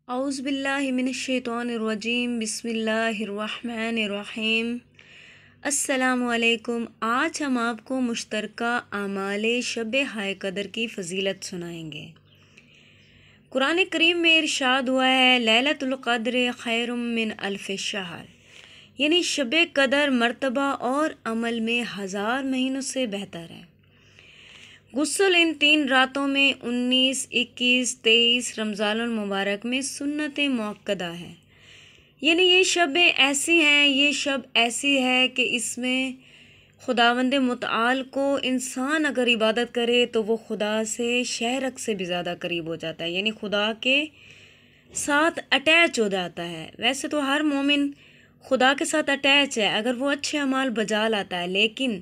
اعوذ باللہ من الشیطان الرجیم، بسم اللہ الرحمن الرحیم۔ السلام علیکم۔ آج ہم آپ کو مشترکہ اعمال شب ہائے قدر کی فضیلت سنائیں گے۔ قرآن کریم میں ارشاد ہوا ہے، لیلۃ القدر خیر من الف شہر، یعنی شب قدر مرتبہ اور عمل میں 1000 مہینوں سے بہتر ہے۔ غسل ان 3 راتوں میں 19، 21، 23 رمضان المبارک میں سنت مؤکدہ ہے، یعنی یہ شب ایسی ہے کہ اس میں خداوند متعال کو انسان اگر عبادت کرے تو وہ خدا سے شہرک سے بھی زیادہ قریب ہو جاتا ہے، یعنی خدا کے ساتھ اٹیچ ہو جاتا ہے۔ ویسے تو ہر مومن خدا کے ساتھ اٹیچ ہے اگر وہ اچھے اعمال بجا لاتا ہے، لیکن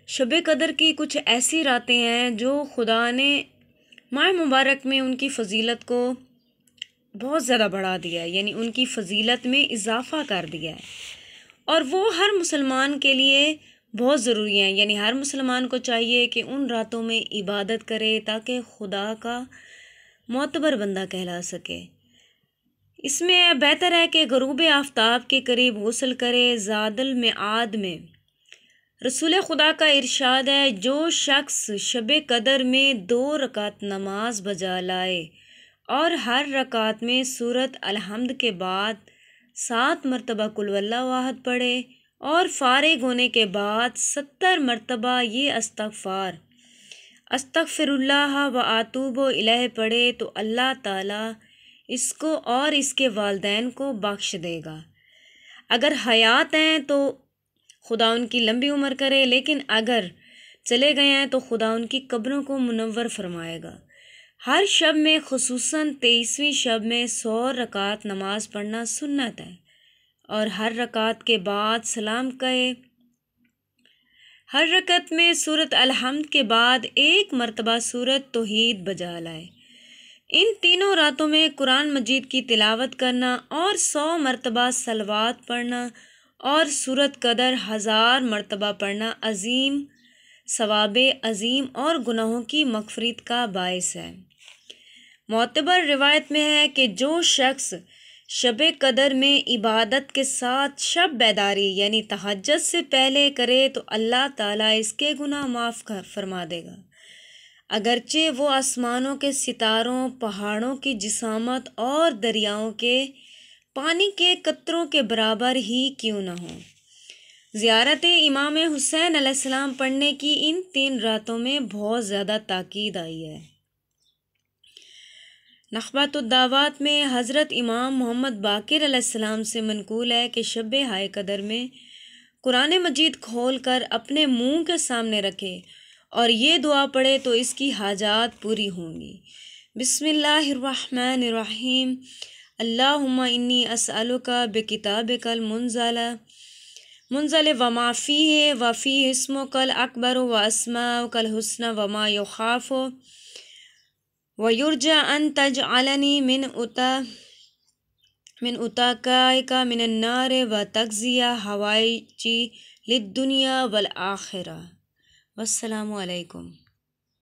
شب قدر کی کچھ ایسی راتیں ہیں جو خدا نے ماہ مبارک میں ان کی فضیلت کو بہت زیادہ بڑھا دیا ہے، یعنی ان کی فضیلت میں اضافہ کر دیا ہے، اور وہ ہر مسلمان کے لیے بہت ضروری ہیں، یعنی ہر مسلمان کو چاہیے کہ ان راتوں میں عبادت کرے تاکہ خدا کا معتبر بندہ کہلا سکے۔ اس میں بہتر ہے کہ غروب آفتاب کے قریب غسل کرے۔ زاد المعاد میں رسول خدا کا ارشاد ہے، جو شخص شب قدر میں 2 رکعت نماز بجا لائے اور ہر رکعت میں سورۃ الحمد کے بعد 7 مرتبہ قل هو اللہ احد پڑھے اور فارغ ہونے کے بعد 70 مرتبہ یہ استغفر اللہ و اتوب الیہ پڑھے تو اللہ تعالیٰ اس کو اور اس کے والدین کو بخش دے گا۔ اگر حیات ہیں تو خدا ان کی لمبی عمر کرے، لیکن اگر چلے گئے ہیں تو خدا ان کی قبروں کو منور فرمائے گا۔ ہر شب میں خصوصاً 23ویں شب میں 100 رکعت نماز پڑھنا سنت ہے، اور ہر رکعت کے بعد سلام کہے۔ ہر رکعت میں سورۃ الحمد کے بعد 1 مرتبہ سورۃ توحید بجا لائے۔ ان تینوں راتوں میں قرآن مجید کی تلاوت کرنا اور 100 مرتبہ صلوات پڑھنا اور سورۃ قدر 1000 مرتبہ پڑھنا عظیم ثواب عظیم اور گناہوں کی مغفرت کا باعث ہے۔ معتبر روایت میں ہے کہ جو شخص شب قدر میں عبادت کے ساتھ شب بیداری یعنی تہجد سے پہلے کرے تو اللہ تعالیٰ اس کے گناہ معاف فرما دے گا، اگرچہ وہ آسمانوں کے ستاروں، پہاڑوں کی جسامت اور دریاؤں کے پانی کے قطروں کے برابر ہی کیوں نہ ہوں۔ زیارت امام حسین علیہ السلام پڑھنے کی ان 3 راتوں میں بہت زیادہ تاکید آئی ہے۔ نخبۃ الدعوات میں حضرت امام محمد باقر علیہ السلام سے منقول ہے کہ شب ہائے قدر میں قرآن مجید کھول کر اپنے منہ کے سامنے رکھے اور یہ دعا پڑھے تو اس کی حاجات پوری ہوں گی۔ بسم اللہ الرحمن الرحیم۔ اللہم انی اسألک بکتابک المنزل وما فیہ وفیہ اسمک الاکبر واسماؤک الحسنی وما یخاف ویرجى أن تجعلني من أتقائك من النار وتقضي حوائجي للدنيا والآخرة۔ والسلام علیکم۔